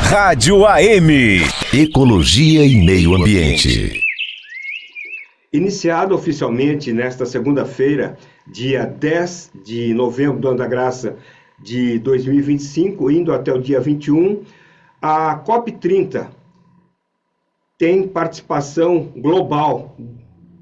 Rádio AM. Ecologia e Meio Ambiente. Iniciado oficialmente nesta segunda-feira, dia 10 de novembro do ano da graça de 2025, indo até o dia 21, a COP30 tem participação global,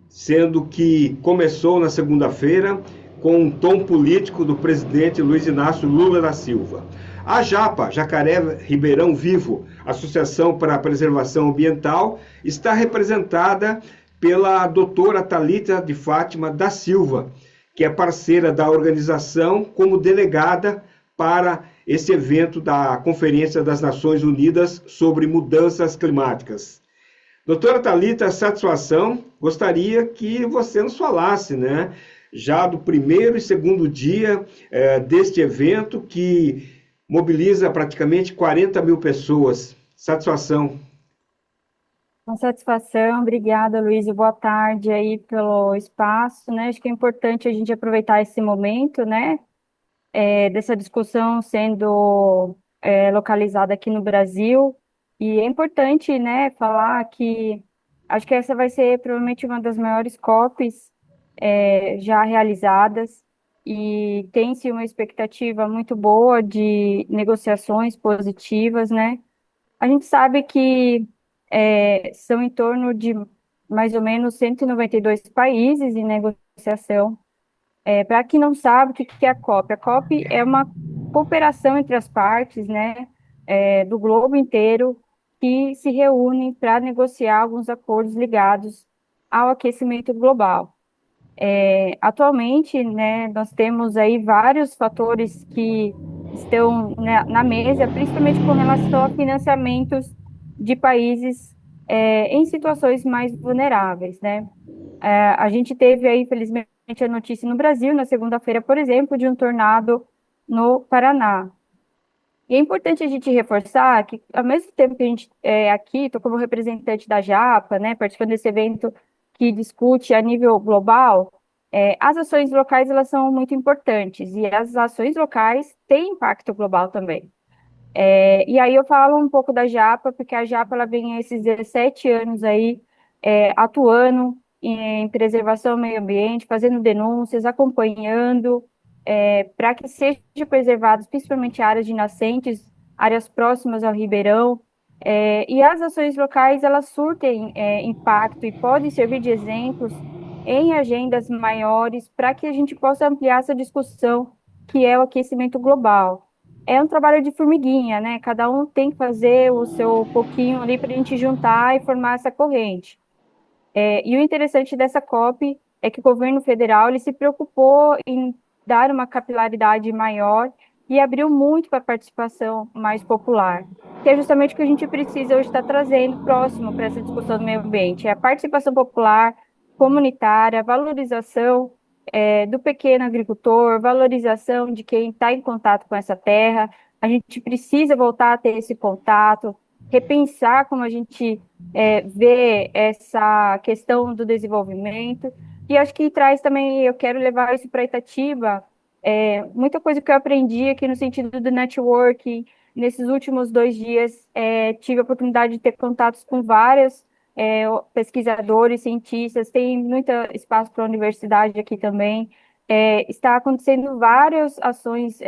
sendo que começou na segunda-feira com um tom político do presidente Luiz Inácio Lula da Silva. A JAPA, Jacaré Ribeirão Vivo, Associação para a Preservação Ambiental, está representada pela doutora Thalita de Fátima da Silva, que é parceira da organização como delegada para esse evento da Conferência das Nações Unidas sobre Mudanças Climáticas. Doutora Thalita, satisfação, gostaria que você nos falasse, né, já do primeiro e segundo dia deste evento que mobiliza praticamente 40 mil pessoas. Satisfação. Com satisfação, obrigada, Luiz, e boa tarde aí pelo espaço, né? Acho que é importante a gente aproveitar esse momento, né, dessa discussão sendo localizada aqui no Brasil, e é importante, né, falar que acho que essa vai ser provavelmente uma das maiores COPs já realizadas, e tem-se uma expectativa muito boa de negociações positivas, né? A gente sabe que são em torno de mais ou menos 192 países em negociação. Para quem não sabe, o que que é a COP? A COP é uma cooperação entre as partes, né, do globo inteiro, que se reúnem para negociar alguns acordos ligados ao aquecimento global. Atualmente, né, nós temos aí vários fatores que estão, né, na mesa, principalmente com relação a financiamentos de países em situações mais vulneráveis, né? A gente teve aí, infelizmente, a notícia no Brasil, na segunda-feira, por exemplo, de um tornado no Paraná. E é importante a gente reforçar que, ao mesmo tempo que a gente aqui, estou como representante da JAPA, né, participando desse evento que discute a nível global, as ações locais elas são muito importantes, e as ações locais têm impacto global também. E aí eu falo um pouco da JAPA, porque a JAPA ela vem há esses 17 anos aí atuando em preservação ao meio ambiente, fazendo denúncias, acompanhando, para que sejam preservadas principalmente áreas de nascentes, áreas próximas ao ribeirão, e as ações locais elas surtem impacto e podem servir de exemplos em agendas maiores para que a gente possa ampliar essa discussão que é o aquecimento global. É um trabalho de formiguinha, né? Cada um tem que fazer o seu pouquinho ali para a gente juntar e formar essa corrente. E o interessante dessa COP é que o governo federal ele se preocupou em dar uma capilaridade maior e abriu muito para a participação mais popular, que é justamente o que a gente precisa hoje estar trazendo próximo para essa discussão do meio ambiente, é a participação popular, comunitária, valorização do pequeno agricultor, valorização de quem está em contato com essa terra. A gente precisa voltar a ter esse contato, repensar como a gente vê essa questão do desenvolvimento. E acho que traz também, eu quero levar isso para Itatiba, muita coisa que eu aprendi aqui no sentido do networking. Nesses últimos 2 dias, tive a oportunidade de ter contatos com vários pesquisadores, cientistas, tem muito espaço para a universidade aqui também. Está acontecendo várias ações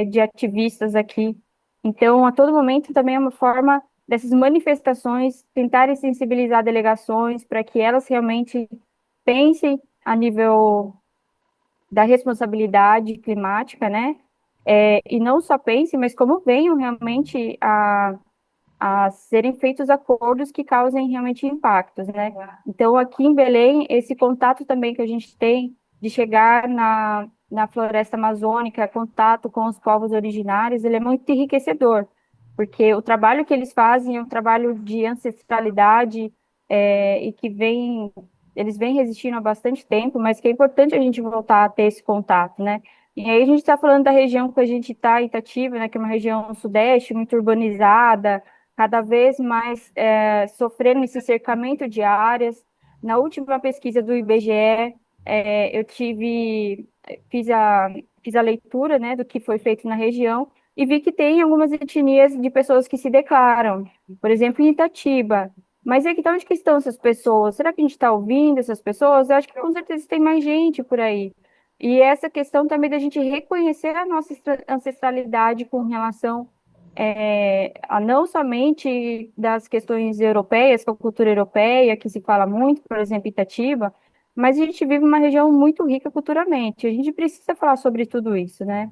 de ativistas aqui. Então, a todo momento também é uma forma dessas manifestações tentarem sensibilizar delegações para que elas realmente pensem a nível da responsabilidade climática, né? E não só pensem, mas como venham realmente a serem feitos acordos que causem realmente impactos, né? Então, aqui em Belém, esse contato também que a gente tem de chegar na floresta amazônica, contato com os povos originários, ele é muito enriquecedor, porque o trabalho que eles fazem é um trabalho de ancestralidade, e que eles vêm resistindo há bastante tempo, mas que é importante a gente voltar a ter esse contato, né? E aí a gente está falando da região que a gente está, Itatiba, né, que é uma região sudeste, muito urbanizada, cada vez mais sofrendo esse cercamento de áreas. Na última pesquisa do IBGE, eu fiz a leitura, né, do que foi feito na região, e vi que tem algumas etnias de pessoas que se declaram, por exemplo, em Itatiba. Mas é que então, onde que estão essas pessoas? Será que a gente está ouvindo essas pessoas? Eu acho que com certeza tem mais gente por aí. E essa questão também da gente reconhecer a nossa ancestralidade com relação a não somente das questões europeias, com a cultura europeia, que se fala muito, por exemplo, Itatiba, mas a gente vive uma região muito rica culturalmente. A gente precisa falar sobre tudo isso, né?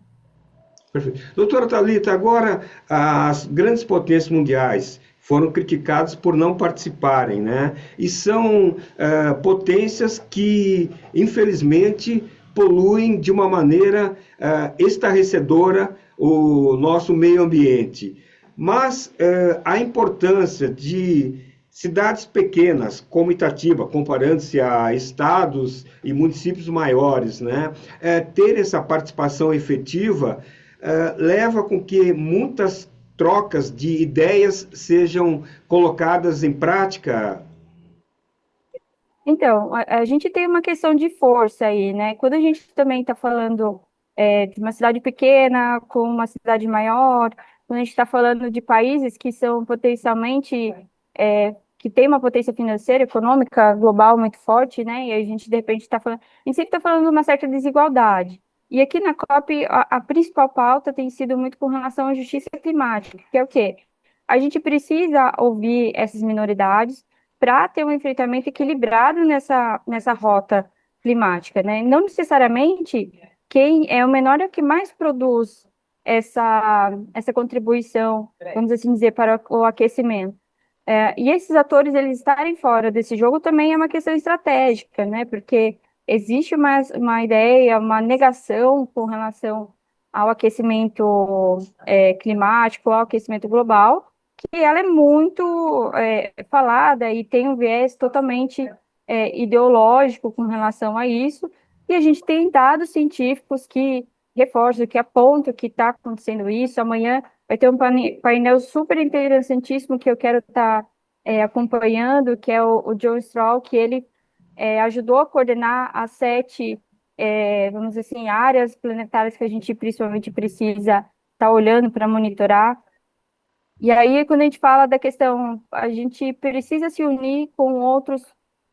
Perfeito. Doutora Thalita, agora as grandes potências mundiais foram criticadas por não participarem, né? E são potências que, infelizmente, poluem de uma maneira estarrecedora o nosso meio ambiente. Mas a importância de cidades pequenas, como Itatiba, comparando-se a estados e municípios maiores, né? Ter essa participação efetiva leva com que muitas trocas de ideias sejam colocadas em prática. Então, a gente tem uma questão de força aí, né? Quando a gente também está falando de uma cidade pequena com uma cidade maior, quando a gente está falando de países que são potencialmente, que tem uma potência financeira, econômica, global muito forte, né? E a gente, de repente, está falando, a gente sempre está falando de uma certa desigualdade. E aqui na COP, a principal pauta tem sido muito com relação à justiça climática, que é o quê? A gente precisa ouvir essas minoridades para ter um enfrentamento equilibrado nessa rota climática, né? Não necessariamente quem é o menor é o que mais produz essa contribuição, vamos assim dizer, para o aquecimento. E esses atores, eles estarem fora desse jogo também é uma questão estratégica, né? Porque existe uma ideia, uma negação com relação ao aquecimento climático, ao aquecimento global, que ela é muito falada e tem um viés totalmente ideológico com relação a isso, e a gente tem dados científicos que reforçam, que apontam que está acontecendo isso. Amanhã vai ter um painel super interessantíssimo que eu quero estar acompanhando, que é o John Strahl, que ele ajudou a coordenar as 7, vamos dizer assim, áreas planetárias que a gente principalmente precisa estar olhando para monitorar. E aí, quando a gente fala da questão, a gente precisa se unir com outros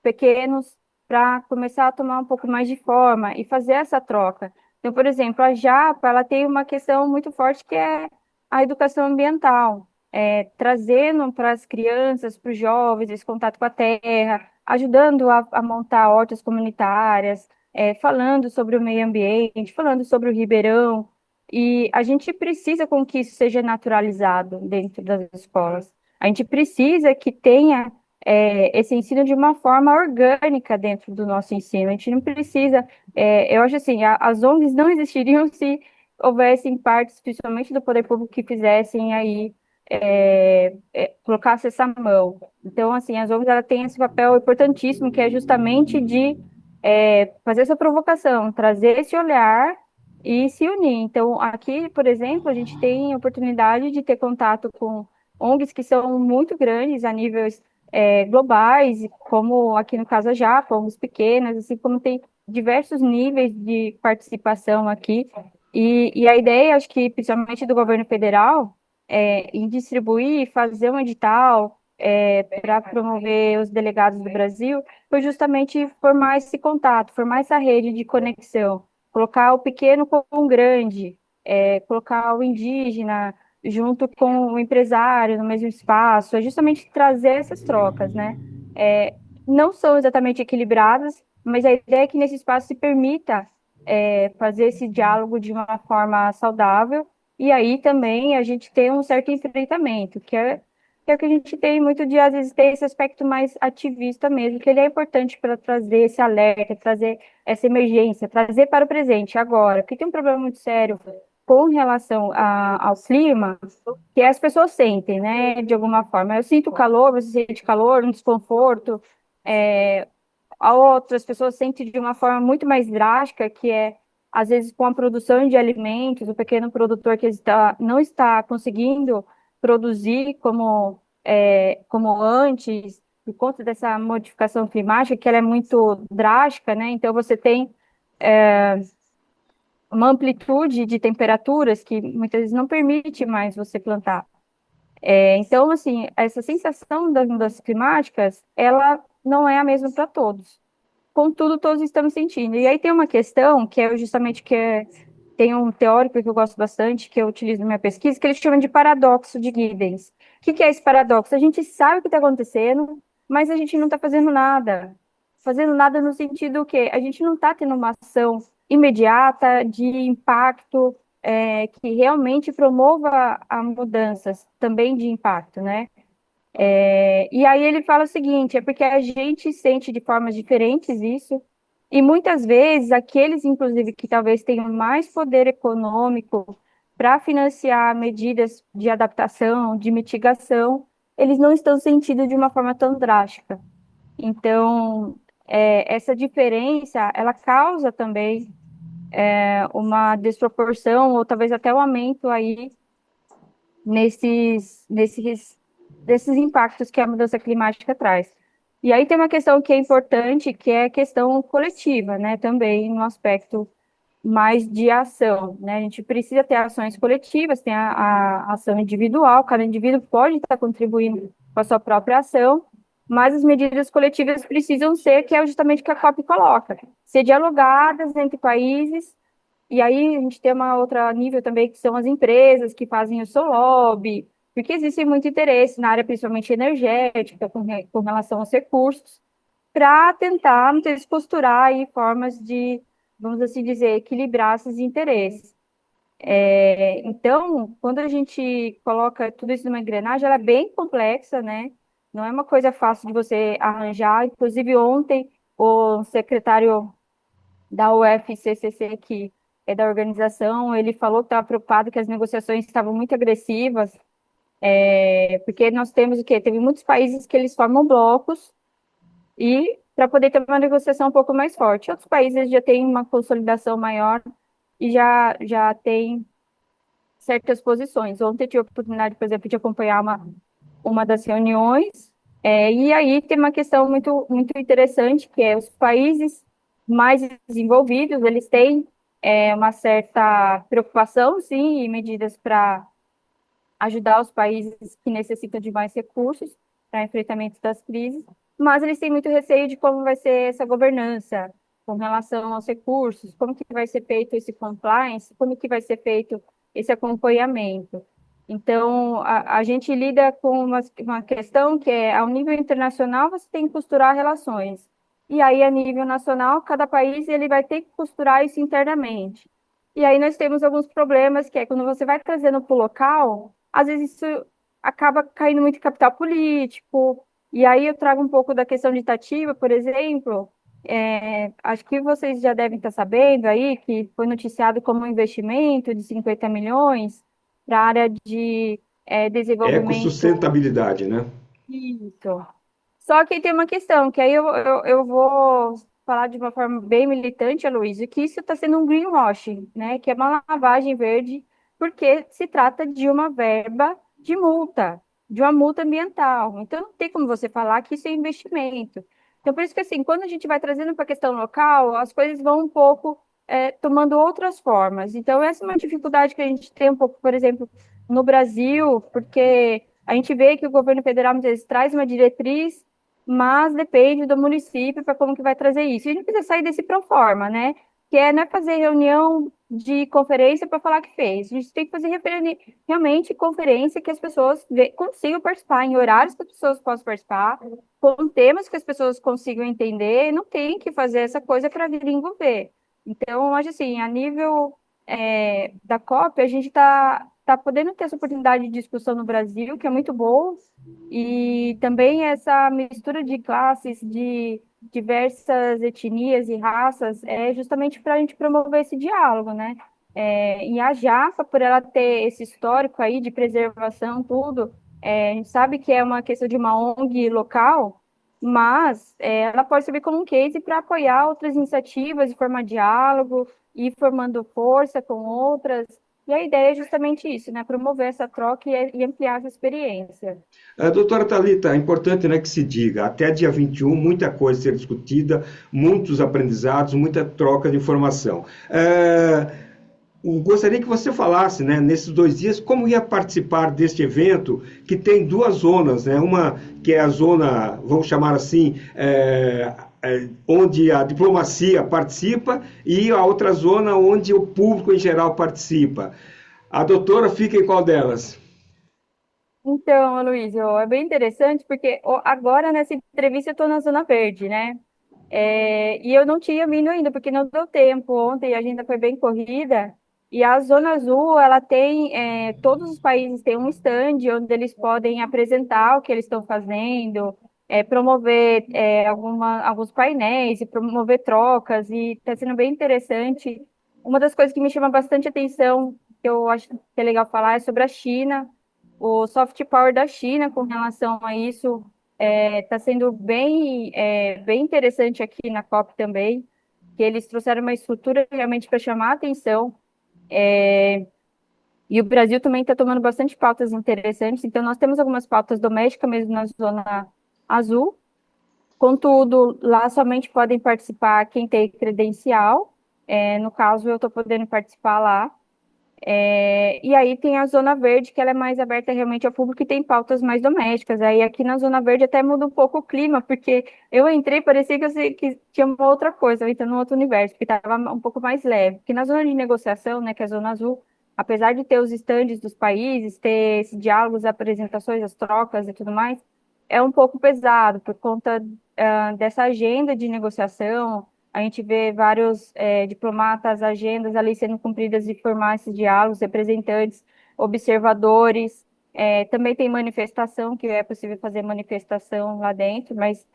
pequenos para começar a tomar um pouco mais de forma e fazer essa troca. Então, por exemplo, a Japa, ela tem uma questão muito forte que é a educação ambiental, trazendo para as crianças, para os jovens, esse contato com a terra, ajudando a montar hortas comunitárias, falando sobre o meio ambiente, falando sobre o Ribeirão. E a gente precisa com que isso seja naturalizado dentro das escolas. A gente precisa que tenha esse ensino de uma forma orgânica dentro do nosso ensino. A gente não precisa. Eu acho assim, as ONGs não existiriam se houvessem partes, principalmente do poder público, que fizessem aí colocasse essa mão. Então, assim, as ONGs ela têm esse papel importantíssimo, que é justamente de fazer essa provocação, trazer esse olhar e se unir. Então, aqui, por exemplo, a gente tem a oportunidade de ter contato com ONGs que são muito grandes a níveis globais, como aqui no caso a Japa, ONGs pequenas, assim como tem diversos níveis de participação aqui. E a ideia, acho que principalmente do governo federal, em distribuir, fazer um edital para promover os delegados do Brasil, foi justamente formar esse contato, formar essa rede de conexão, colocar o pequeno com o grande, colocar o indígena junto com o empresário no mesmo espaço, é justamente trazer essas trocas, né? Não são exatamente equilibradas, mas a ideia é que nesse espaço se permita fazer esse diálogo de uma forma saudável, e aí também a gente tem um certo enfrentamento, que é o que a gente tem muito de, às vezes, ter esse aspecto mais ativista mesmo, que ele é importante para trazer esse alerta, trazer essa emergência, trazer para o presente, agora, porque tem um problema muito sério com relação ao clima, que as pessoas sentem, né, de alguma forma. Eu sinto calor, você sente calor, um desconforto, a outras pessoas sentem de uma forma muito mais drástica, que é, às vezes, com a produção de alimentos, o pequeno produtor que não está conseguindo produzir como antes, por conta dessa modificação climática, que ela é muito drástica, né? Então, você tem uma amplitude de temperaturas que muitas vezes não permite mais você plantar. Então, assim, essa sensação das mudanças climáticas, ela não é a mesma para todos. Contudo, todos estamos sentindo. E aí tem uma questão que é justamente tem um teórico que eu gosto bastante, que eu utilizo na minha pesquisa, que ele chama de paradoxo de Giddens. O que que é esse paradoxo? A gente sabe o que está acontecendo, mas a gente não está fazendo nada. Fazendo nada no sentido que a gente não está tendo uma ação imediata de impacto, que realmente promova a mudanças também de impacto, né? E aí ele fala o seguinte, é porque a gente sente de formas diferentes isso, e muitas vezes aqueles, inclusive, que talvez tenham mais poder econômico para financiar medidas de adaptação, de mitigação, eles não estão sentindo de uma forma tão drástica. Então, essa diferença, ela causa também uma desproporção, ou talvez até um aumento aí desses impactos que a mudança climática traz. E aí tem uma questão que é importante, que é a questão coletiva, né, também no aspecto mais de ação, né, a gente precisa ter ações coletivas, tem a ação individual, cada indivíduo pode estar contribuindo com a sua própria ação, mas as medidas coletivas precisam ser, que é justamente o que a COP coloca, ser dialogadas entre países. E aí a gente tem uma outra nível também, que são as empresas que fazem o seu lobby, porque existe muito interesse na área, principalmente energética, com relação aos recursos, para tentar muitas vezes, costurar aí formas de, vamos assim dizer, equilibrar esses interesses. Então, quando a gente coloca tudo isso numa engrenagem, ela é bem complexa, né? Não é uma coisa fácil de você arranjar. Inclusive, ontem, o secretário da UFCCC, que é da organização, ele falou que estava preocupado que as negociações estavam muito agressivas, porque nós temos o quê? Teve muitos países que eles formam blocos e para poder ter uma negociação um pouco mais forte. Outros países já têm uma consolidação maior e já têm certas posições. Ontem eu tive a oportunidade, por exemplo, de acompanhar uma das reuniões, e aí tem uma questão muito, muito interessante, que é os países mais desenvolvidos, eles têm uma certa preocupação, sim, e medidas para ajudar os países que necessitam de mais recursos para enfrentamento das crises, mas eles têm muito receio de como vai ser essa governança com relação aos recursos, como que vai ser feito esse compliance, como que vai ser feito esse acompanhamento. Então, a gente lida com uma questão que é, ao nível internacional, você tem que costurar relações. E aí, a nível nacional, cada país ele vai ter que costurar isso internamente. E aí nós temos alguns problemas, que é quando você vai trazendo para o local, às vezes isso acaba caindo muito em capital político. E aí eu trago um pouco da questão de Itatiba, por exemplo. Acho que vocês já devem estar sabendo aí que foi noticiado como um investimento de 50 milhões para a área de desenvolvimento. Ecossustentabilidade, né? Isso. Só que tem uma questão, que aí eu vou falar de uma forma bem militante, Aloysio, que isso está sendo um greenwashing, né? Que é uma lavagem verde, porque se trata de uma verba de multa, de uma multa ambiental. Então, não tem como você falar que isso é investimento. Então, por isso que, assim, quando a gente vai trazendo para a questão local, as coisas vão um pouco tomando outras formas. Então, essa é uma dificuldade que a gente tem um pouco, por exemplo, no Brasil, porque a gente vê que o governo federal, muitas vezes, traz uma diretriz, mas depende do município para como que vai trazer isso. E a gente precisa sair desse proforma, né? Não é fazer reunião de conferência para falar que fez. A gente tem que fazer realmente conferência que as pessoas consigam participar, em horários que as pessoas possam participar, com temas que as pessoas consigam entender. Não tem que fazer essa coisa para vir envolver. Então, acho assim, a nível da COP, a gente tá podendo ter essa oportunidade de discussão no Brasil, que é muito boa, e também essa mistura de classes, de diversas etnias e raças, é justamente para a gente promover esse diálogo, né? E a JAFA, por ela ter esse histórico aí de preservação, tudo, a gente sabe que é uma questão de uma ONG local, mas ela pode servir como um case para apoiar outras iniciativas e formar diálogo, ir formando força com outras. E a ideia é justamente isso, né? Promover essa troca e ampliar essa experiência. Doutora Thalita, é importante, né, que se diga, até dia 21, muita coisa a ser discutida, muitos aprendizados, muita troca de informação. Gostaria que você falasse, né, nesses 2 dias, como ia participar deste evento, que tem 2 zonas, né? Uma que é a zona, vamos chamar assim, onde a diplomacia participa, e a outra zona onde o público em geral participa. A doutora fica em qual delas? Então, Luiz, é bem interessante porque agora nessa entrevista eu estou na Zona Verde, né? E eu não tinha vindo ainda, porque não deu tempo. Ontem a agenda foi bem corrida. E a Zona Azul, ela tem, todos os países têm um stand onde eles podem apresentar o que eles estão fazendo, promover alguns painéis e promover trocas. E está sendo bem interessante. Uma das coisas que me chama bastante atenção, que eu acho que é legal falar, é sobre a China, o soft power da China com relação a isso. Está sendo bem interessante aqui na COP também, que eles trouxeram uma estrutura realmente para chamar a atenção, e o Brasil também está tomando bastante pautas interessantes, então nós temos algumas pautas domésticas mesmo na Zona Azul, contudo, lá somente podem participar quem tem credencial, no caso eu estou podendo participar lá. E aí tem a Zona Verde, que ela é mais aberta realmente ao público e tem pautas mais domésticas. Aí aqui na Zona Verde até muda um pouco o clima, porque eu entrei, parecia que tinha uma outra coisa, eu entrei num outro universo, porque estava um pouco mais leve. Porque na zona de negociação, né, que é a Zona Azul, apesar de ter os estandes dos países, ter esses diálogos, apresentações, as trocas e tudo mais, é um pouco pesado por conta dessa agenda de negociação. A gente vê vários diplomatas, agendas ali sendo cumpridas e formar esses diálogos, representantes, observadores. Também tem manifestação, que é possível fazer manifestação lá dentro, mas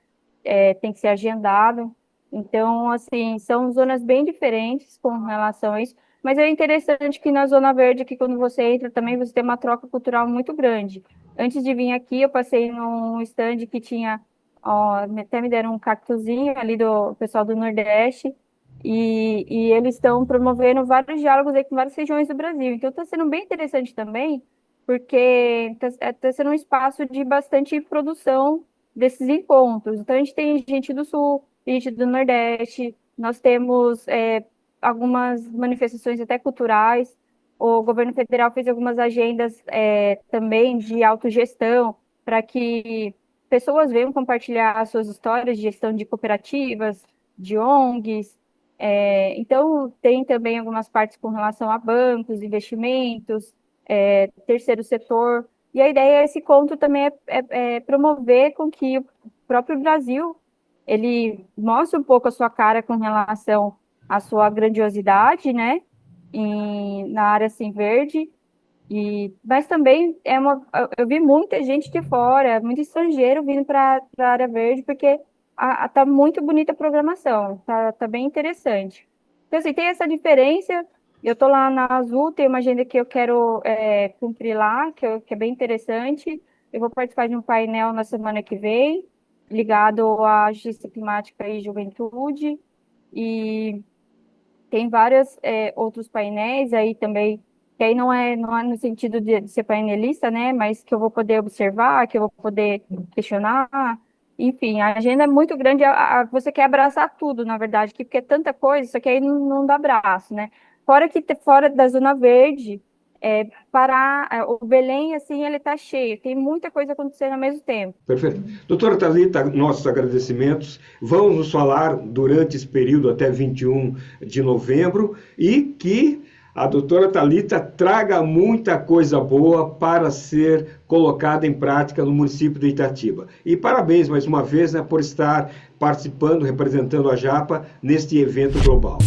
tem que ser agendado. Então, assim, são zonas bem diferentes com relação a isso. Mas é interessante que na Zona Verde, que quando você entra também, você tem uma troca cultural muito grande. Antes de vir aqui, eu passei num stand que tinha, ó, até me deram um cactuzinho ali do pessoal do Nordeste, e eles estão promovendo vários diálogos aí com várias regiões do Brasil. Então está sendo bem interessante também, porque está sendo um espaço de bastante produção desses encontros. Então a gente tem gente do Sul, gente do Nordeste, nós temos algumas manifestações até culturais. O governo federal fez algumas agendas também de autogestão para que pessoas venham compartilhar as suas histórias de gestão de cooperativas, de ONGs. Então, tem também algumas partes com relação a bancos, investimentos, terceiro setor. E a ideia esse encontro também é promover com que o próprio Brasil ele mostre um pouco a sua cara com relação à sua grandiosidade, né? Na área assim, verde. Mas também eu vi muita gente de fora, muito estrangeiro vindo para a área verde, porque tá muito bonita a programação, tá bem interessante. Então, assim, tem essa diferença. Eu estou lá na Azul, tem uma agenda que eu quero cumprir lá, que é bem interessante. Eu vou participar de um painel na semana que vem, ligado à justiça climática e juventude. E tem vários outros painéis aí também, que aí não é no sentido de ser painelista, né? Mas que eu vou poder observar, que eu vou poder questionar. Enfim, a agenda é muito grande, você quer abraçar tudo, na verdade, porque é tanta coisa, só que aí não dá braço, né? Fora da Zona Verde, o Belém, assim, ele tá cheio, tem muita coisa acontecendo ao mesmo tempo. Perfeito. Doutora Thalita, nossos agradecimentos. Vamos nos falar durante esse período até 21 de novembro e que a doutora Thalita traga muita coisa boa para ser colocada em prática no município de Itatiba. E parabéns mais uma vez, né, por estar participando, representando a Japa neste evento global.